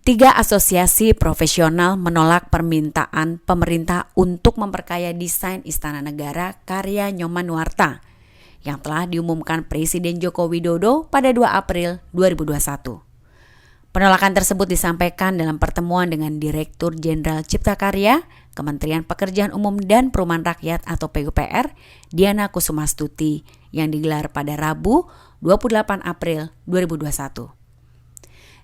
3 asosiasi profesional menolak permintaan pemerintah untuk memperkaya desain Istana Negara karya Nyoman Nuarta yang telah diumumkan Presiden Joko Widodo pada 2 April 2021. Penolakan tersebut disampaikan dalam pertemuan dengan Direktur Jenderal Cipta Karya, Kementerian Pekerjaan Umum dan Perumahan Rakyat atau PUPR, Diana Kusumastuti yang digelar pada Rabu 28 April 2021.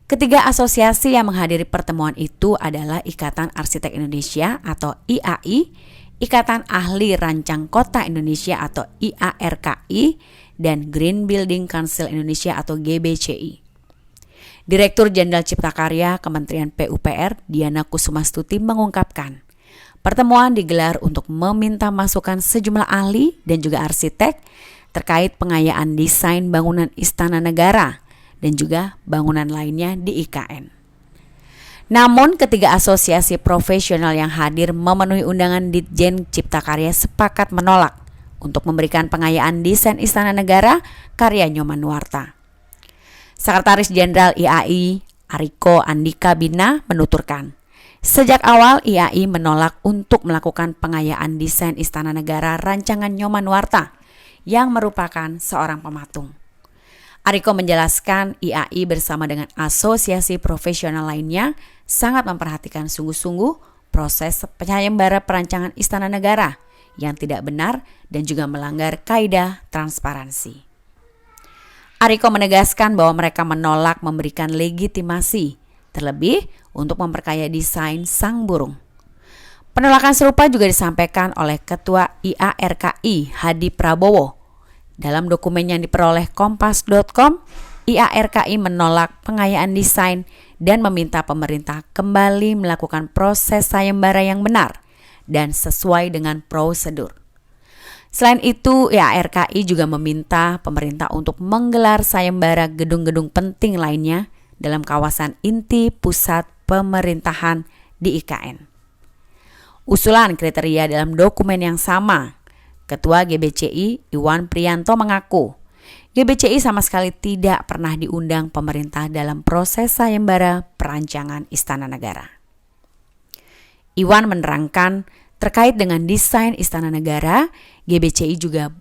Ketiga asosiasi yang menghadiri pertemuan itu adalah Ikatan Arsitek Indonesia atau IAI, Ikatan Ahli Rancang Kota Indonesia atau IARKI, dan Green Building Council Indonesia atau GBCI. Direktur Jenderal Cipta Karya Kementerian PUPR Diana Kusumastuti mengungkapkan, pertemuan digelar untuk meminta masukan sejumlah ahli dan juga arsitek terkait pengayaan desain bangunan Istana Negara dan juga bangunan lainnya di IKN. Namun ketiga asosiasi profesional yang hadir memenuhi undangan Ditjen Cipta Karya sepakat menolak untuk memberikan pengayaan desain Istana Negara karya Nyoman Nuarta. Sekretaris Jenderal IAI Ariko Andika Bina menuturkan, sejak awal IAI menolak untuk melakukan pengayaan desain Istana Negara rancangan Nyoman Nuarta yang merupakan seorang pematung. Ariko menjelaskan IAI bersama dengan asosiasi profesional lainnya sangat memperhatikan sungguh-sungguh proses penyayembara perancangan Istana Negara yang tidak benar dan juga melanggar kaidah transparansi. Ariko menegaskan bahwa mereka menolak memberikan legitimasi, terlebih untuk memperkaya desain sang burung. Penolakan serupa juga disampaikan oleh Ketua IARKI Hadi Prabowo. Dalam dokumen yang diperoleh kompas.com, IARKI menolak pengayaan desain dan meminta pemerintah kembali melakukan proses sayembara yang benar dan sesuai dengan prosedur. Selain itu, IARKI juga meminta pemerintah untuk menggelar sayembara gedung-gedung penting lainnya dalam kawasan inti pusat pemerintahan di IKN. Usulan kriteria dalam dokumen yang sama, Ketua GBCI Iwan Priyanto mengaku GBCI sama sekali tidak pernah diundang pemerintah dalam proses sayembara perancangan Istana Negara. Iwan menerangkan terkait dengan desain Istana Negara, GBCI juga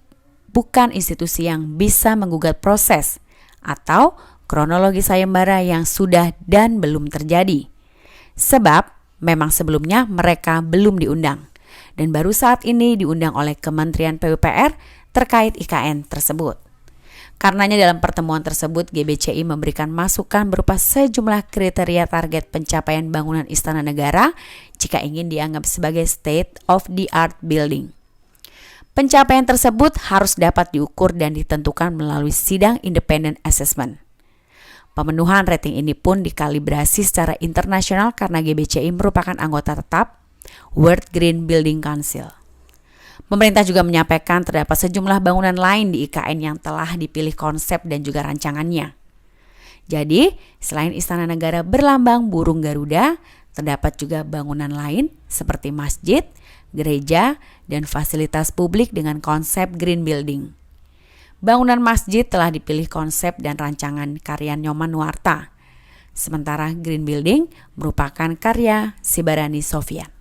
bukan institusi yang bisa menggugat proses atau kronologi sayembara yang sudah dan belum terjadi. Sebab memang sebelumnya mereka belum diundang dan baru saat ini diundang oleh Kementerian PUPR terkait IKN tersebut. Karenanya dalam pertemuan tersebut GBCI memberikan masukan berupa sejumlah kriteria target pencapaian bangunan Istana Negara jika ingin dianggap sebagai state of the art building. Pencapaian tersebut harus dapat diukur dan ditentukan melalui sidang independent assessment. Pemenuhan rating ini pun dikalibrasi secara internasional karena GBCI merupakan anggota tetap World Green Building Council. Pemerintah juga menyampaikan terdapat sejumlah bangunan lain di IKN yang telah dipilih konsep dan juga rancangannya. Jadi, selain Istana Negara berlambang burung Garuda, terdapat juga bangunan lain seperti masjid, gereja, dan fasilitas publik dengan konsep green building. Bangunan masjid telah dipilih konsep dan rancangan karya Nyoman Nuarta, sementara green building merupakan karya Sibarani Sofyan.